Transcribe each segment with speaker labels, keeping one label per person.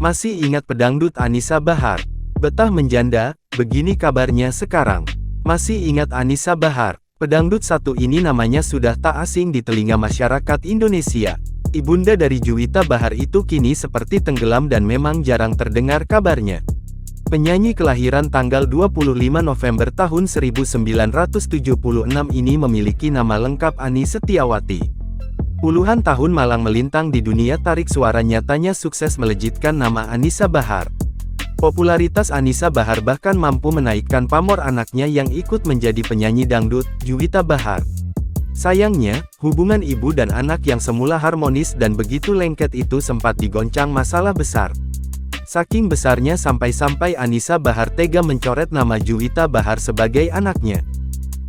Speaker 1: Masih ingat pedangdut Anisa Bahar? Betah menjanda, begini kabarnya sekarang. Masih ingat Anisa Bahar? Pedangdut satu ini namanya sudah tak asing di telinga masyarakat Indonesia. Ibunda dari Juwita Bahar itu kini seperti tenggelam dan memang jarang terdengar kabarnya. Penyanyi kelahiran tanggal 25 November tahun 1976 ini memiliki nama lengkap Ani Setiawati. Puluhan tahun malang melintang di dunia tarik suara, nyatanya sukses melejitkan nama Anisa Bahar. Popularitas Anisa Bahar bahkan mampu menaikkan pamor anaknya yang ikut menjadi penyanyi dangdut, Juwita Bahar. Sayangnya, hubungan ibu dan anak yang semula harmonis dan begitu lengket itu sempat digoncang masalah besar. Saking besarnya sampai-sampai Anisa Bahar tega mencoret nama Juwita Bahar sebagai anaknya.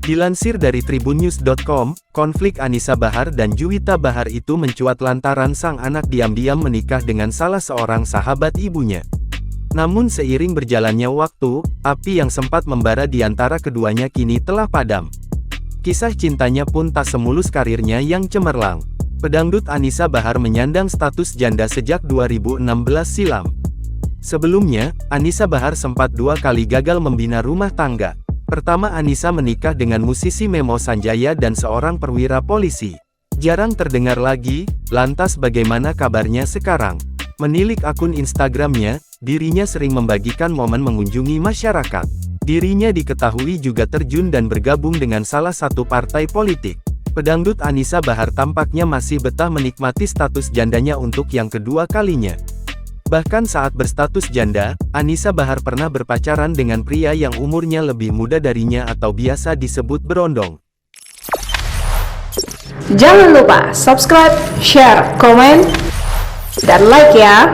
Speaker 1: Dilansir dari tribunnews.com, konflik Anisa Bahar dan Juwita Bahar itu mencuat lantaran sang anak diam-diam menikah dengan salah seorang sahabat ibunya. Namun seiring berjalannya waktu, api yang sempat membara di antara keduanya kini telah padam. Kisah cintanya pun tak semulus karirnya yang cemerlang. Pedangdut Anisa Bahar menyandang status janda sejak 2016 silam. Sebelumnya, Anisa Bahar sempat 2 kali gagal membina rumah tangga. Pertama, Anisa menikah dengan musisi Memo Sanjaya dan seorang perwira polisi. Jarang terdengar lagi, lantas bagaimana kabarnya sekarang? Menilik akun Instagramnya, dirinya sering membagikan momen mengunjungi masyarakat. Dirinya diketahui juga terjun dan bergabung dengan salah satu partai politik. Pedangdut Anisa Bahar tampaknya masih betah menikmati status jandanya untuk yang kedua kalinya. Bahkan saat berstatus janda, Anisa Bahar pernah berpacaran dengan pria yang umurnya lebih muda darinya atau biasa disebut berondong.
Speaker 2: Jangan lupa subscribe, share, komen, dan like ya!